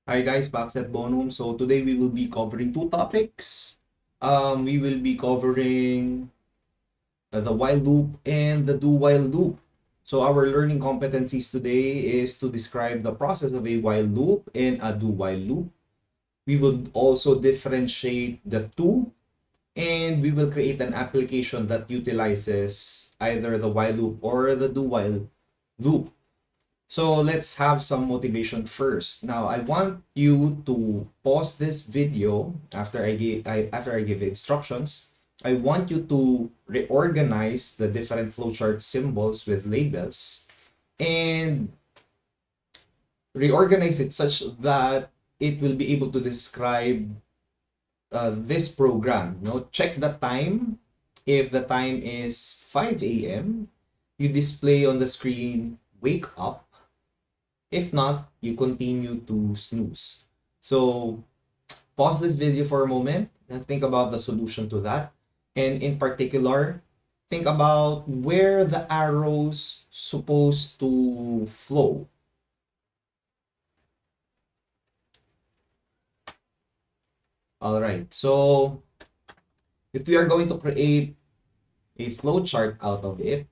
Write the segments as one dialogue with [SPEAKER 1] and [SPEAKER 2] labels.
[SPEAKER 1] Hi guys, back at Bonum. So today we will be covering two topics. We will be covering the while loop and the do while loop. So our learning competencies today is to describe the process of a while loop and a do while loop. We will also differentiate the two, and we will create an application that utilizes either the while loop or the do while loop. So let's have some motivation first. Now I want you to pause this video after I give instructions. I want you to reorganize the different flowchart symbols with labels and reorganize it such that it will be able to describe this program. Check the time. If the time is 5 a.m., you display on the screen wake up. If not, you continue to snooze. So pause this video for a moment and think about the solution to that. And in particular, think about where the arrows supposed to flow. All right, so if we are going to create a flowchart out of it,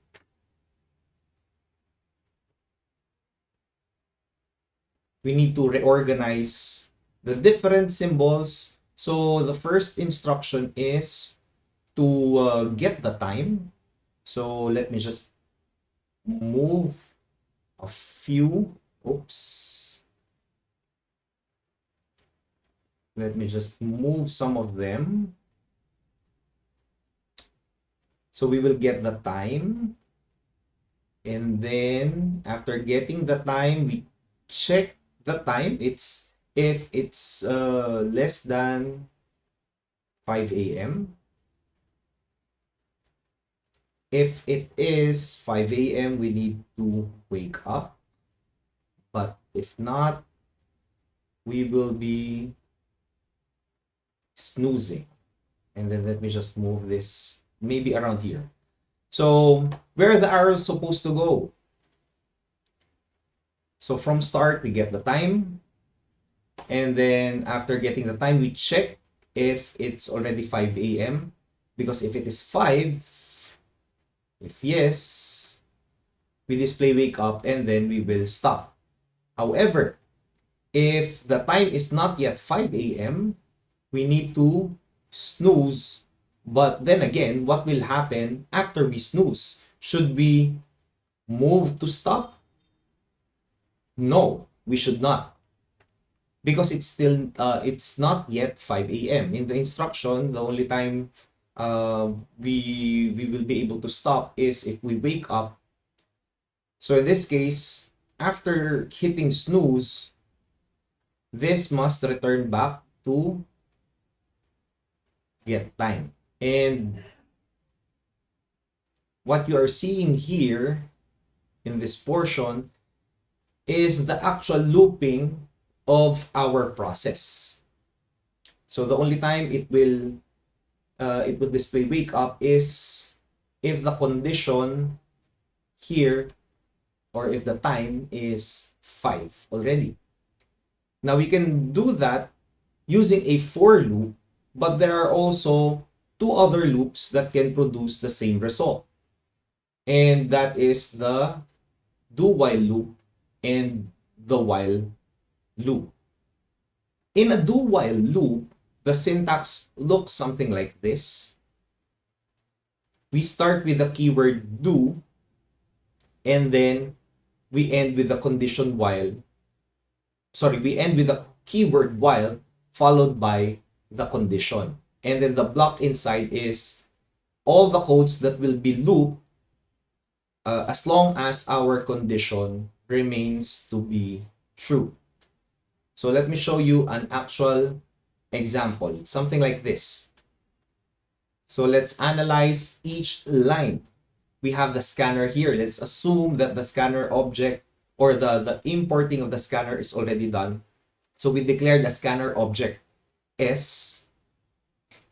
[SPEAKER 1] we need to reorganize the different symbols. So the first instruction is to get the time. So let me just move a few. Oops. Let me just move some of them. So we will get the time. And then after getting the time, we check the time. If it's less than 5 a.m. If it is 5 a.m., we need to wake up. But if not, we will be snoozing. And then let me just move this maybe around here. So where are the arrows supposed to go? So from start, we get the time. And then after getting the time, we check if it's already 5 a.m. Because if it is 5, if yes, we display wake up and then we will stop. However, if the time is not yet 5 a.m., we need to snooze. But then again, what will happen after we snooze? Should we move to stop? No, we should not. Because it's not yet 5 a.m. In the instruction, the only time we will be able to stop is if we wake up. So in this case, after hitting snooze, this must return back to get time. And what you are seeing here in this portion is the actual looping of our process. So the only time it will display wake up is if the condition here, or if the time is 5 already. Now we can do that using a for loop, but there are also two other loops that can produce the same result. And that is the do while loop and the while loop. In a do while loop, the syntax looks something like this. We start with the keyword do, and then we end with the condition while. Sorry, we end with the keyword while followed by the condition. And then the block inside is all the codes that will be looped as long as our condition remains to be true. So let me show you an actual example. It's something like this. So let's analyze each line. We have the scanner here. Let's assume that the scanner object or the importing of the scanner is already done. So we declared the scanner object S,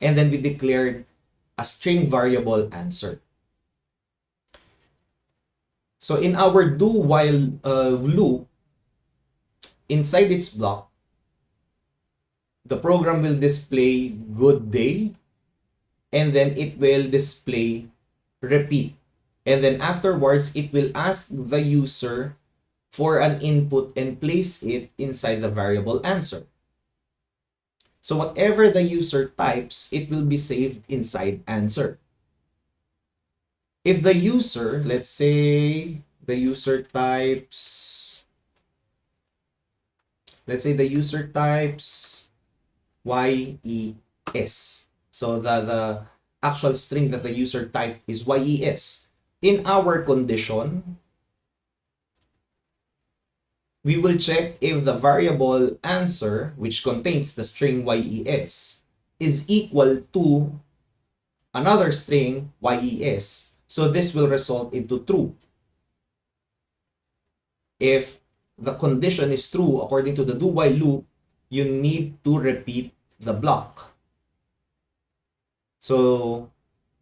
[SPEAKER 1] and then we declared a string variable answer. So in our do while loop, inside its block, the program will display good day, and then it will display repeat. And then afterwards, it will ask the user for an input and place it inside the variable answer. So whatever the user types, it will be saved inside answer. If the user, let's say the user types, YES. So the actual string that the user typed is YES. In our condition, we will check if the variable answer, which contains the string YES, is equal to another string YES. So this will result into true. If the condition is true according to the do-while loop, you need to repeat the block. So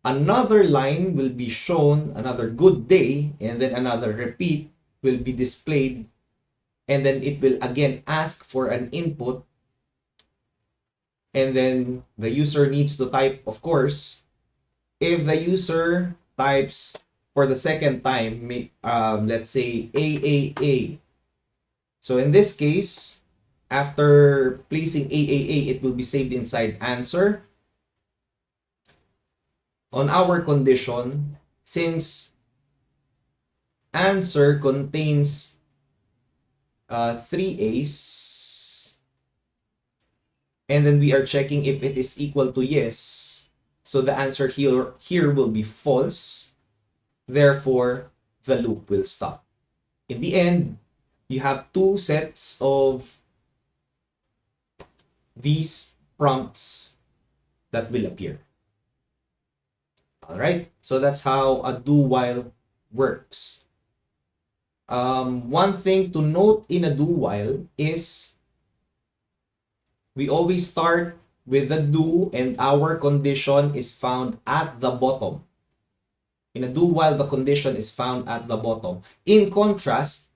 [SPEAKER 1] another line will be shown, another good day, and then another repeat will be displayed, and then it will again ask for an input, and then the user needs to type, of course. If the user types for the second time, let's say AAA. So in this case, after placing AAA, it will be saved inside answer. On our condition, since answer contains 3 A's, and then we are checking if it is equal to yes, so the answer here will be false. Therefore, the loop will stop. In the end, you have two sets of these prompts that will appear. All right, so that's how a do-while works. One thing to note in a do-while is we always start with the do, and our condition is found at the bottom. In a do-while, the condition is found at the bottom. In contrast,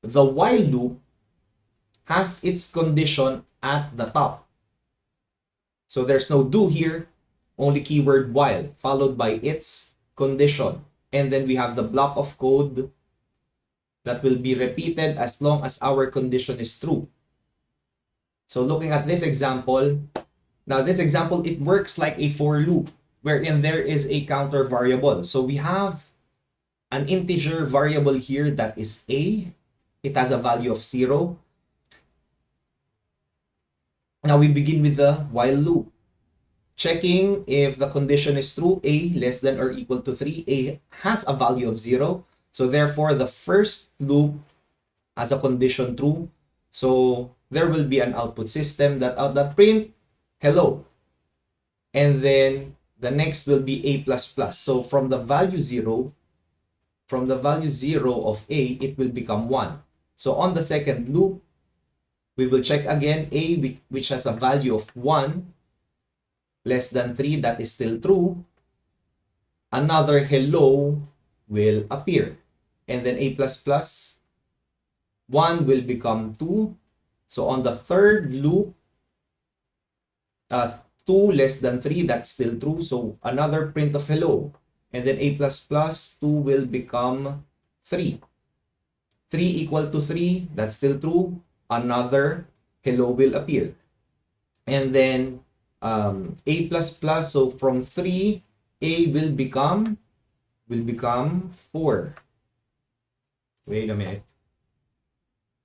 [SPEAKER 1] the while loop has its condition at the top. So there's no do here, only keyword while, followed by its condition. And then we have the block of code that will be repeated as long as our condition is true. So looking at this example, now this example, it works like a for loop, wherein there is a counter variable. So we have an integer variable here that is a. It has a value of 0. Now we begin with the while loop, checking if the condition is true, a less than or equal to 3, a has a value of 0. So therefore, the first loop has a condition true. So there will be an output system that print hello. And then the next will be a++. So from the value 0 of a, it will become 1. So on the second loop, we will check again a, which has a value of 1, less than 3, that is still true. Another hello will appear. And then a++, 1 will become 2. So on the third loop, 2 less than 3, that's still true. So another print of hello. And then a++, 2 will become 3. 3 equal to 3, that's still true. Another hello will appear. And then a++, so from 3, a will become 4. Wait a minute.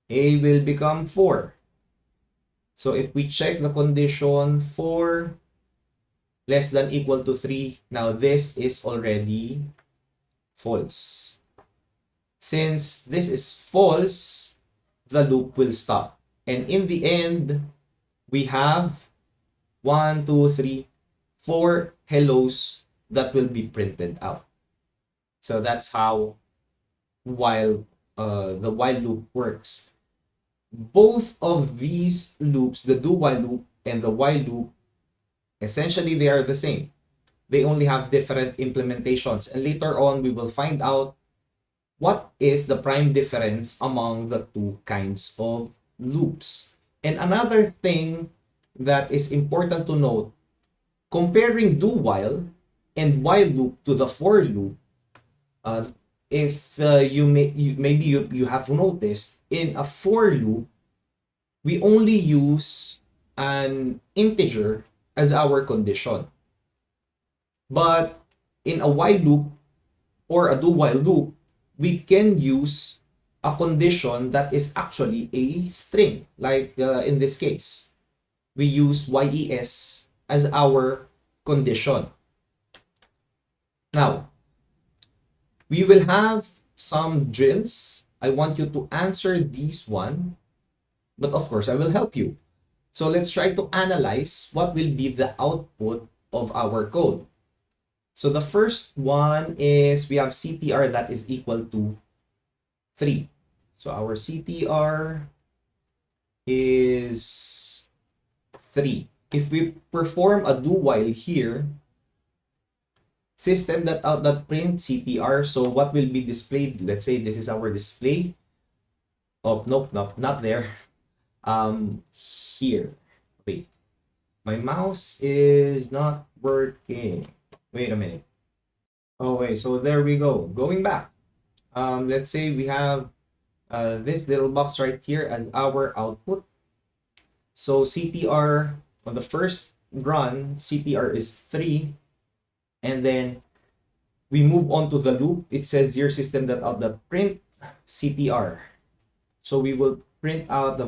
[SPEAKER 1] A will become 4. So if we check the condition 4 less than equal to 3, now this is already false. Since this is false, the loop will stop. And in the end, we have 1, 2, 3, 4 hellos that will be printed out. So that's how the while loop works. Both of these loops, the do-while loop and the while loop, essentially they are the same. They only have different implementations. And later on, we will find out what is the prime difference among the two kinds of loops. And another thing that is important to note, comparing do while and while loop to the for loop, if maybe you have noticed, in a for loop we only use an integer as our condition, but in a while loop or a do while loop we can use a condition that is actually a string, like in this case we use yes as our condition. Now we will have some drills. I want you to answer these one, but of course I will help you. So let's try to analyze what will be the output of our code. So the first one is we have CTR that is equal to 3. So our CTR is 3. If we perform a do while here, system.out.print CTR, so what will be displayed? Let's say this is our display. Oh, nope, not there. Here. Wait. My mouse is not working. Wait a minute. Oh, wait. So there we go. Going back. Let's say we have this little box right here as our output. So CTR on the first run, CTR is 3. And then we move on to the loop. It says here system.out.print CTR. So we will print out the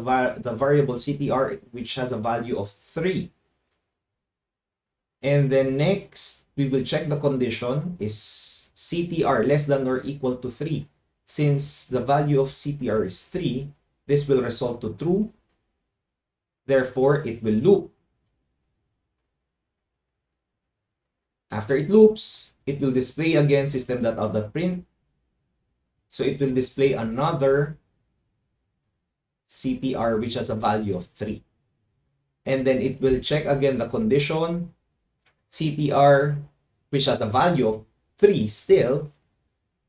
[SPEAKER 1] variable CTR, which has a value of 3. And then next, we will check the condition is CTR less than or equal to 3. Since the value of CTR is 3, this will result to true. Therefore, it will loop. After it loops, it will display again system.out.print. So it will display another CTR which has a value of 3. And then it will check again the condition CTR which has a value of 3 still.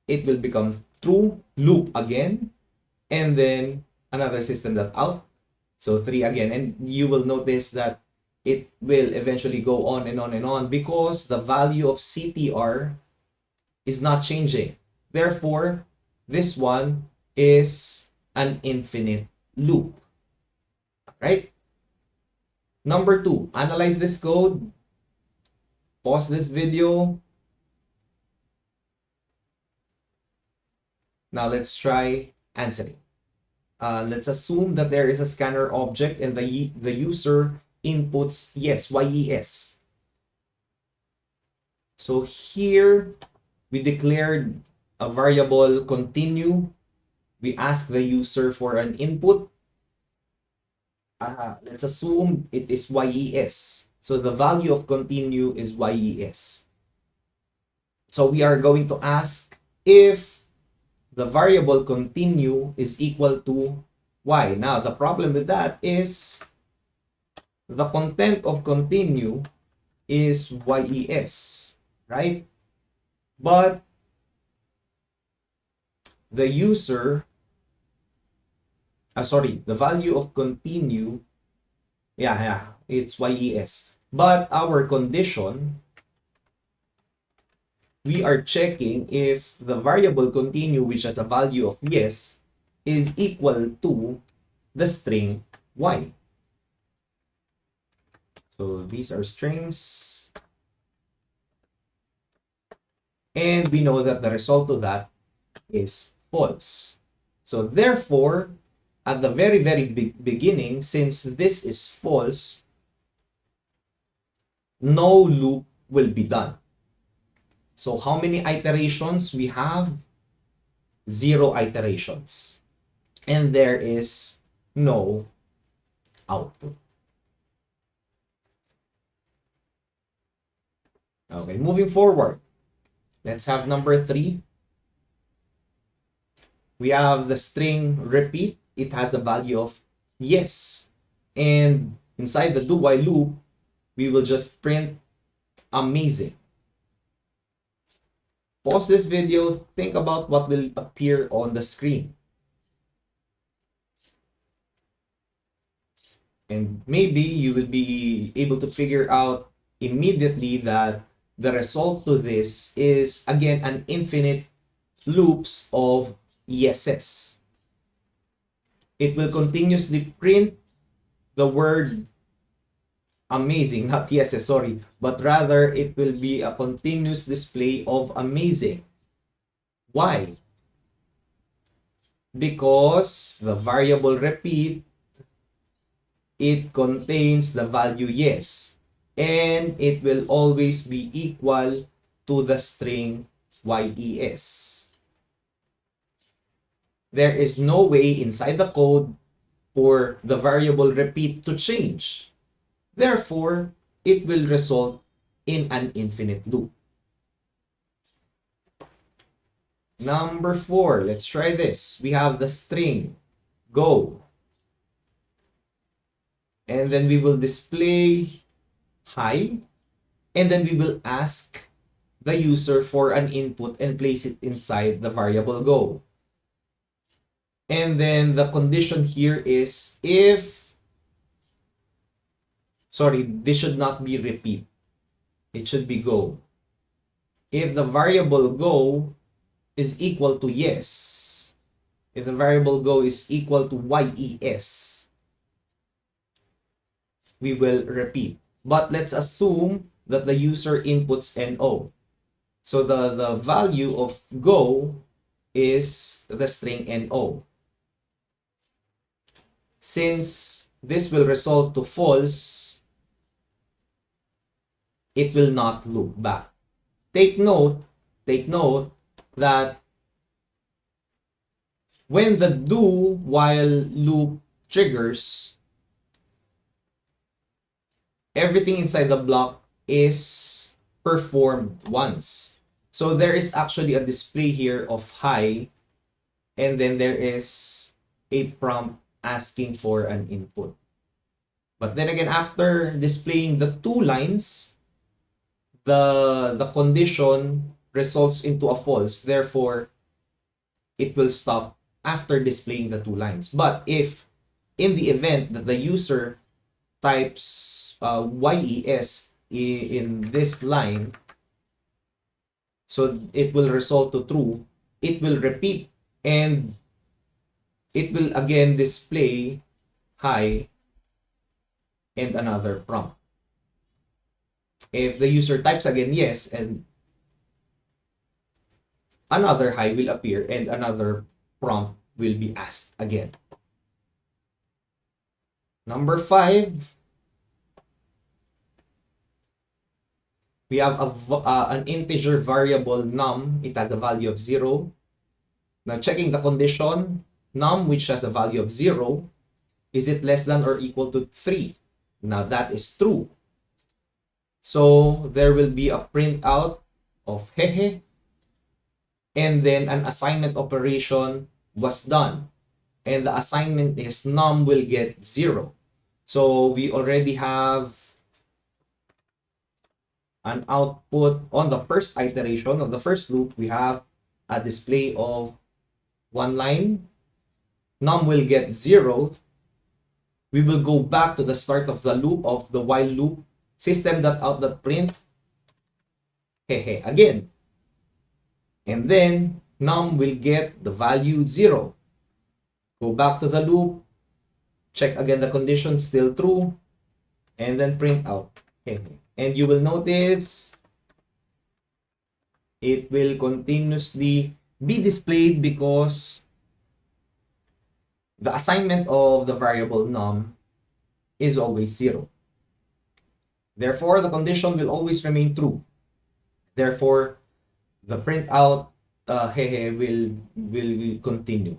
[SPEAKER 1] It will become true, loop again, and then another system.out. So 3 again. And you will notice that it will eventually go on and on and on because the value of CTR is not changing. Therefore, this one is an infinite loop. Right? Number 2, analyze this code. Pause this video. Now let's try answering. Let's assume that there is a scanner object and the user inputs yes. So here we declared a variable continue. We ask the user for an input. Let's assume it is yes. So the value of continue is yes. So we are going to ask if the variable continue is equal to y. Now the problem with that is the content of continue is yes, right? But the user, the value of continue, it's yes. But our condition, we are checking if the variable continue, which has a value of yes, is equal to the string y. So these are strings. And we know that the result of that is false. So therefore, at the very, very beginning, since this is false, no loop will be done. So how many iterations we have? 0 iterations. And there is no output. Okay, moving forward. Let's have number 3. We have the string repeat. It has a value of yes. And inside the do while loop, we will just print amazing. Pause this video, think about what will appear on the screen. And maybe you will be able to figure out immediately that the result to this is again an infinite loops of yeses. It will continuously print the word amazing, not yeses, sorry, but rather it will be a continuous display of amazing. Why? Because the variable repeat, it contains the value yes, and it will always be equal to the string yes. There is no way inside the code for the variable repeat to change. Therefore, it will result in an infinite loop. Number 4, let's try this. We have the string go. And then we will display hi. And then we will ask the user for an input and place it inside the variable go. And then the condition here is if, sorry, this should not be repeat. It should be go. If the variable go is equal to yes, if the variable go is equal to yes, we will repeat. But let's assume that the user inputs no. So the value of go is the string no. Since this will result to false, it will not loop back. Take note that when the do while loop triggers, everything inside the block is performed once. So there is actually a display here of hi, and then there is a prompt asking for an input. But then again, after displaying the 2 lines, the condition results into a false. Therefore, it will stop after displaying the 2 lines. But if in the event that the user types yes in this line, so it will result to true, it will repeat and it will again display hi and another prompt. If the user types again yes, and another hi will appear and another prompt will be asked again. Number 5, we have an integer variable num. It has a value of 0. Now checking the condition, num which has a value of 0, is it less than or equal to 3? Now that is true. So there will be a printout of hehe, and then an assignment operation was done. And the assignment is num will get 0. So we already have an output on the first iteration of the first loop. We have a display of 1 line. Num will get 0. We will go back to the start of the loop of the while loop, system.out.print hehe again. And then num will get the value 0. Go back to the loop, check again the condition, still true, and then print out hehe. And you will notice it will continuously be displayed because the assignment of the variable num is always 0. Therefore, the condition will always remain true. Therefore, the printout hehe will continue.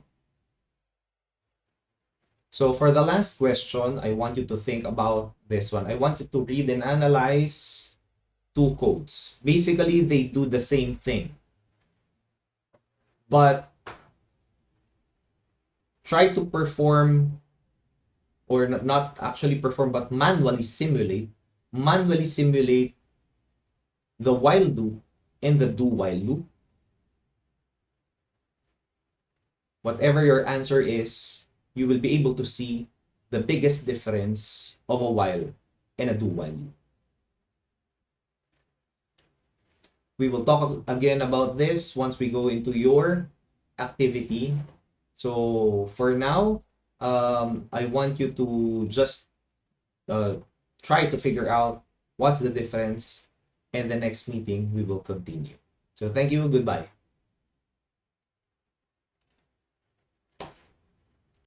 [SPEAKER 1] So for the last question, I want you to think about this one. I want you to read and analyze 2 codes. Basically, they do the same thing. But try to perform, or not actually perform, but manually simulate the while loop and the do while loop. Whatever your answer is, you will be able to see the biggest difference of a while and a do-while loop. We will talk again about this once we go into your activity. So for now, I want you to just try to figure out what's the difference, and the next meeting we will continue. So thank you. Goodbye.